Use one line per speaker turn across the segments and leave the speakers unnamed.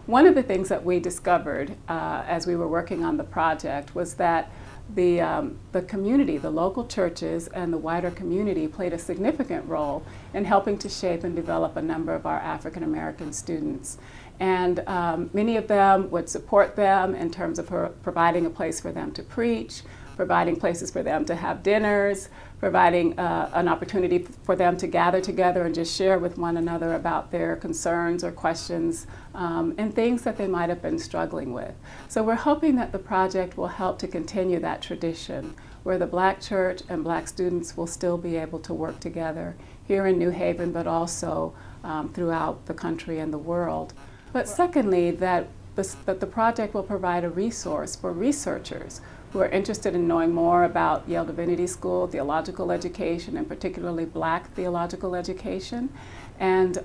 One of the things that we discovered as we were working on the project was that the community, the local churches and the wider community played a significant role in helping to shape and develop a number of our African American students. And many of them would support them in terms of providing a place for them to preach, providing places for them to have dinners, providing an opportunity for them to gather together and just share with one another about their concerns or questions and things that they might have been struggling with. So we're hoping that the project will help to continue that tradition where the Black church and Black students will still be able to work together here in New Haven, but also throughout the country and the world. But secondly, that the project will provide a resource for researchers who are interested in knowing more about Yale Divinity School, theological education, and particularly Black theological education, and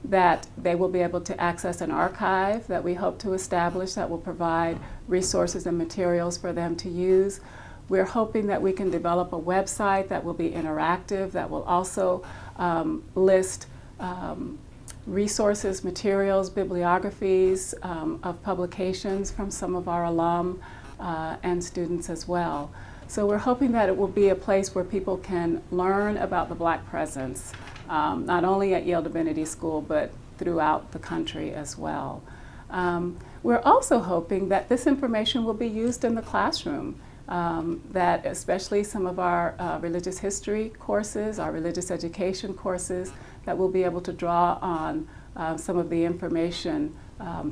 that they will be able to access an archive that we hope to establish that will provide resources and materials for them to use. We're hoping that we can develop a website that will be interactive, that will also list resources, materials, bibliographies of publications from some of our alum and students as well. So we're hoping that it will be a place where people can learn about the Black presence, not only at Yale Divinity School, but throughout the country as well. We're also hoping that this information will be used in the classroom, that especially some of our religious history courses, our religious education courses, that we'll be able to draw on some of the information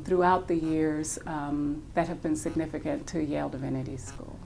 throughout the years that have been significant to Yale Divinity School.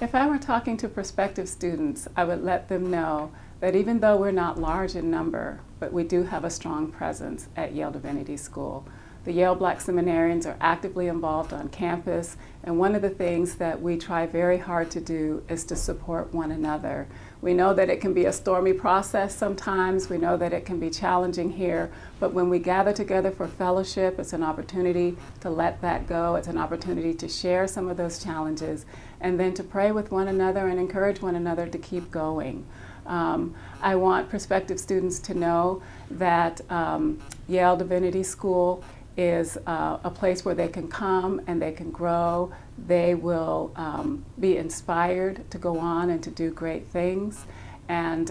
If I were talking to prospective students, I would let them know that even though we're not large in number, but we do have a strong presence at Yale Divinity School. The Yale Black seminarians are actively involved on campus, and one of the things that we try very hard to do is to support one another. We know that it can be a stormy process sometimes, we know that it can be challenging here, but when we gather together for fellowship, it's an opportunity to let that go, it's an opportunity to share some of those challenges, and then to pray with one another and encourage one another to keep going. I want prospective students to know that Yale Divinity School is a place where they can come and they can grow. They will be inspired to go on and to do great things, and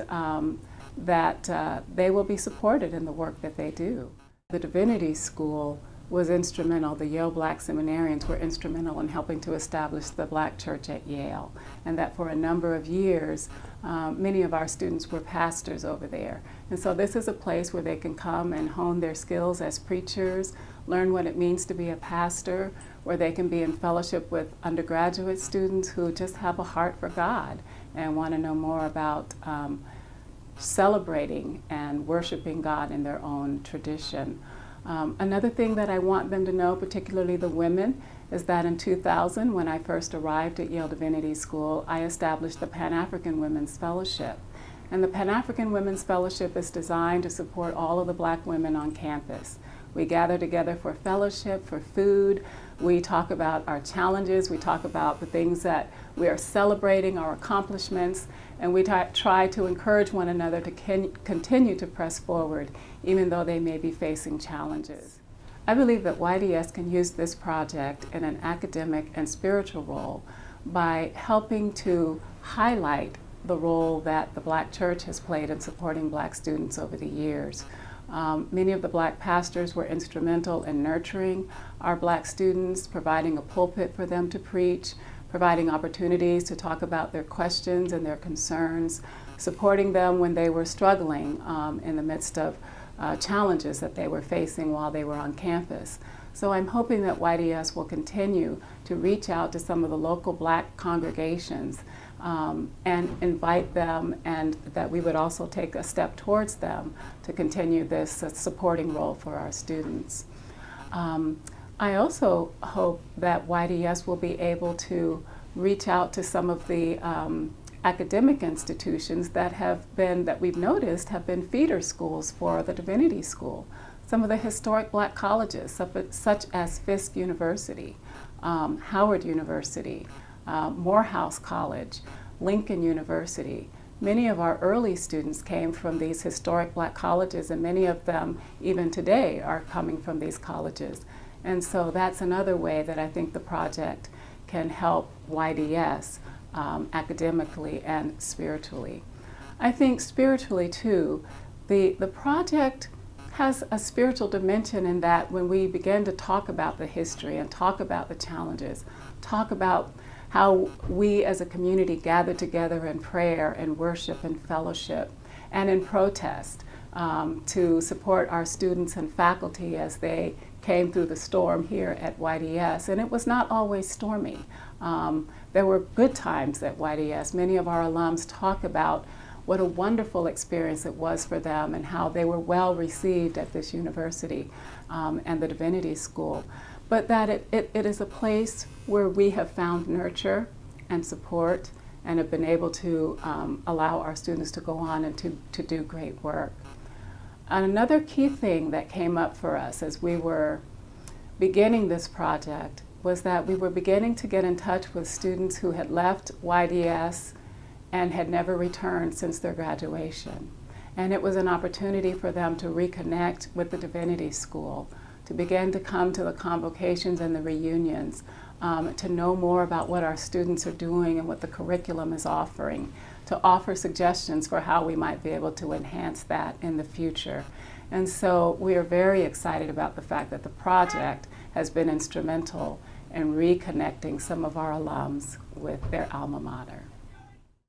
that they will be supported in the work that they do. The Divinity School was instrumental, the Yale Black seminarians were instrumental in helping to establish the Black church at Yale, and that for a number of years many of our students were pastors over there. And so this is a place where they can come and hone their skills as preachers, learn what it means to be a pastor, where they can be in fellowship with undergraduate students who just have a heart for God and want to know more about celebrating and worshiping God in their own tradition. Another thing that I want them to know, particularly the women, is that in 2000, when I first arrived at Yale Divinity School, I established the Pan-African Women's Fellowship. And the Pan-African Women's Fellowship is designed to support all of the Black women on campus. We gather together for fellowship, for food. We talk about our challenges. We talk about the things that we are celebrating, our accomplishments, and we try to encourage one another to continue to press forward, even though they may be facing challenges. I believe that YDS can use this project in an academic and spiritual role by helping to highlight the role that the Black church has played in supporting Black students over the years. Many of the Black pastors were instrumental in nurturing our Black students, providing a pulpit for them to preach, providing opportunities to talk about their questions and their concerns, supporting them when they were struggling in the midst of challenges that they were facing while they were on campus. So I'm hoping that YDS will continue to reach out to some of the local Black congregations and invite them, and that we would also take a step towards them to continue this supporting role for our students. I also hope that YDS will be able to reach out to some of the academic institutions that we've noticed have been feeder schools for the Divinity School. Some of the historic Black colleges, such as Fisk University, Howard University, Morehouse College, Lincoln University, many of our early students came from these historic black colleges, and many of them, even today, are coming from these colleges. And so that's another way that I think the project can help YDS academically and spiritually. I think spiritually, too, the project has a spiritual dimension in that when we begin to talk about the history and talk about the challenges, talk about how we as a community gather together in prayer and worship and fellowship and in protest to support our students and faculty as they came through the storm here at YDS. And it was not always stormy. There were good times at YDS. Many of our alums talk about what a wonderful experience it was for them and how they were well received at this university and the Divinity School. But that it is a place where we have found nurture and support and have been able to allow our students to go on and to do great work. And another key thing that came up for us as we were beginning this project was that we were beginning to get in touch with students who had left YDS and had never returned since their graduation. And it was an opportunity for them to reconnect with the Divinity School, to begin to come to the convocations and the reunions, to know more about what our students are doing and what the curriculum is offering, to offer suggestions for how we might be able to enhance that in the future. And so we are very excited about the fact that the project has been instrumental in reconnecting some of our alums with their alma mater.